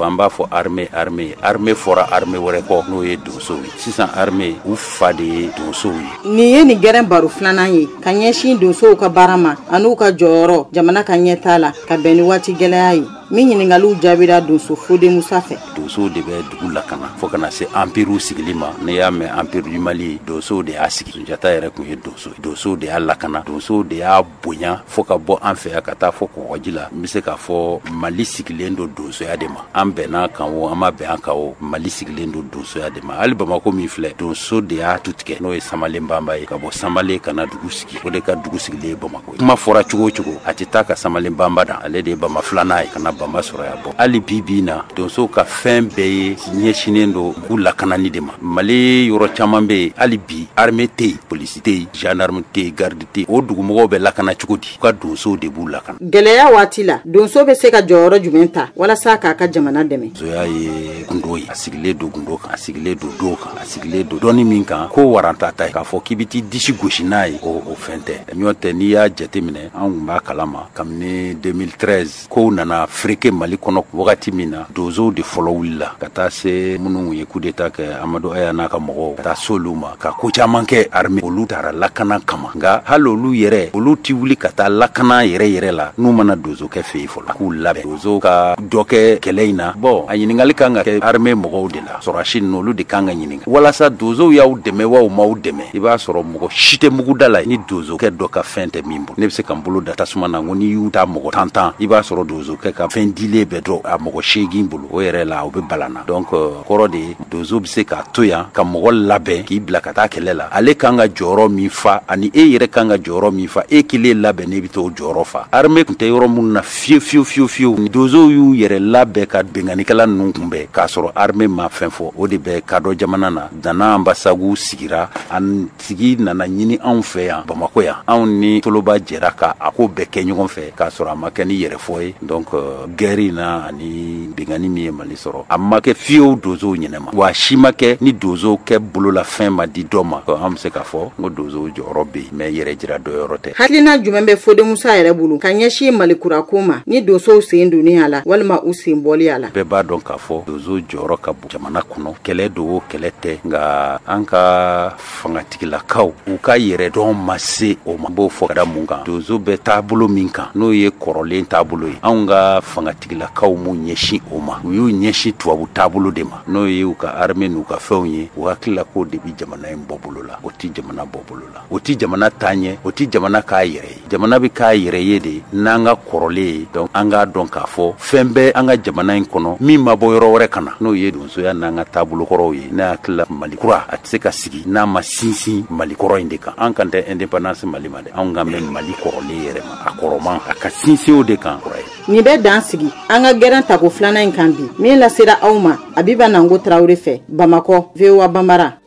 wa an b'a fɔ armée fɔra armée wɛrɛ kɔ n'o ye donsow ye. Sisan armée u fa de ye donsow ye. Nin ye nin gɛrɛn baro filanan ye ka ɲɛsin donsow ka baara ma an'u ka jɔyɔrɔ jamana ka ɲɛtaa la ka bɛn ni waati gɛlɛya ye. Min ɲininkaliw jaabira donso Fode Musa fɛ. Donsow de bɛ dugu lakana fo kana se empire sigili ma. Ne y'a mɛn empire du Mali donsow de y'a sigi. Sunjata yɛrɛ kun ye donso ye. Donsow de y'a lakana. Donsow de y'a bonya fo ka bɔ an fɛ yan ka taa fɔ Kɔgɔji la. N bɛ se k'a fɔ Mali sigilen don donsoya de ma. An bɛnna kan o an ma bɛn an kan o Mali sigilen don donsoya de ma. Hali Bamako min filɛ donso de y'a tu tigɛ n'o ye Samalen Banba ye ka bɔ Samalen kana dugu sigi. O de ka dugu sigilen ye Bamako ye. Kuma fɔra cogo o cogo a tɛ taa ka Samalen Banba dan. Ale de ye Bama filanan ye kana Bama sɔrɔ yan bɔ. Hali bi na donso ka fɛn bɛɛ ye ɲɛsinen don dugu lakanani de ma. Mali yɔrɔ caman bɛ yen hali bi armée tɛ yen, polisi tɛ yen, gendarme tɛ yen, garde tɛ yen. O dugumɔgɔw bɛ lakana cogo di? U ka donsow de b'u lakana. Gɛlɛya waati la donso bɛ se ka jɔyɔrɔ jumɛn ta walasa k'a ka jamana dɛmɛ? Donsoya ye gundo ye. A sigilen don gundo kan, a sigilen don do kan, a sigilen don dɔnni min kan ko waranta ta ye k'a fɔ k'i bɛ t'i disi gosi n'a ye o fɛn tɛ. Ɲɔ tɛ n'i y'a jateminɛ an tun b'a kalama kabini 2013 kow nana fereke Mali kɔnɔ wagati min na donsow de fɔlɔ wulila ka taa se minnu ye coup d'état kɛ Amadu Aya n'a ka mɔgɔw ka taa s'olu ma ka ko caman kɛ armée olu taara lakana kama nka hali olu yɛrɛ olu ti wuli ka taa lakana yɛrɛ la n'u mana donso kɛ fɛ yen fɔlɔ k'u labɛn donso ka dɔ kɛ kɛlɛ in na bon a ɲininkali kan ka kɛ armée mɔgɔw de la sɔrɔsi ninnu olu de kan ka ɲininka walasa donsow y'aw dɛmɛ wa u m'aw dɛmɛ i b'a sɔrɔ mɔgɔ si tɛ muguda la ni donso kɛ dɔ ka fɛn tɛ min bolo ne bɛ se ka n bolo da tasuma na ko n'i y'u ta mɔgɔ tan i b'a sɔrɔ donso kɛ ka fɛn dilen bɛɛ dɔn a mɔgɔ 8 bolo o yɛrɛ la o bɛ balana donc kɔrɔ de ye donso bɛ se k'a to yan ka mɔgɔ labɛn k'i bila ka taa kɛlɛ la ale kan ka jɔyɔrɔ min fa ani e yɛrɛ kan ka jɔyɔrɔ min fa e kelen labɛn ne bɛ t'o jɔyɔrɔ fa armée tun tɛ yɔrɔ minnu na fiyewu donsow y'u yɛrɛ labɛn ka benganikɛla ninnu kunbɛn k'a sɔrɔ armée ma fɛn fɔ o de bɛ kadɔ jamana na Dana ambasagu sigira an sigi nana ɲini anw fɛ yan Bamako yan anw ni Toloba jɛra ka a ko bɛɛ kɛ ɲɔgɔn fɛ k'a sɔrɔ a ma kɛ ni yɛrɛ fɔ ye donc guerre in na ani bengani min ye Mali sɔrɔ a ma kɛ fiyewu donsow ɲɛnɛma wa si ma kɛ ni donsow kɛ bolola fɛn ma di dɔ ma an bɛ se k'a fɔ n ko donsow jɔyɔrɔ bɛ yen mais yɛrɛ jira dɔ yɔrɔ tɛ. Hakilina jumɛn bɛ Fode Musa yɛrɛ bolo ka ɲɛsin Mali kurako ma ni donsow sen donni a la walima u sen bɔli a la? Bɛɛ b'a dɔn k'a fɔ donsow jɔyɔrɔ ka bon jamana kɔnɔ kɛlɛ do o kɛlɛ tɛ nka an ka fangatigilakaw u ka yɛrɛ dɔn ma se o ma n b'o fɔ ka da mun kan donso bɛ taabolo min kan n'o ye kɔrɔlen taabolo ye anw ka fangatigilakaw m'u ɲɛsin o ma u y'u ɲɛsin tubabu taabolo de ma n'o ye u ka armée n'u ka fɛnw ye u hakilila k'o de bi jamana in bɔ bolo la o ti jamana bɔ bolo la o ti jamana taa ɲɛ o ti jamana k'a yɛrɛ ye jamana bɛ k'a yɛrɛ ye de n'an ka kɔrɔlen ye donc an k'a dɔn k'a fɔ fɛn bɛ an ka jamana in kɔnɔ min ma bɔ yɔrɔ wɛrɛ kana n'o ye donsoya n'an ka taabolo kɔrɔw ye ne hakilila Mali kura a tɛ se ka sigi n'a ma sinsin Mali kɔrɔ in de kan an kan tɛ indépendance Mali ma dɛ anw ka mɛn Mali kɔrɔlen yɛrɛ ma a kɔrɔman a ka sinsin o de kan kɔrɔ ye. Nin bɛ dan sigi an ka gɛrɛn tako filanan in kan bi min lasera aw ma Abiba Nango Traoré fɛ Bamakɔ VOA Bambara.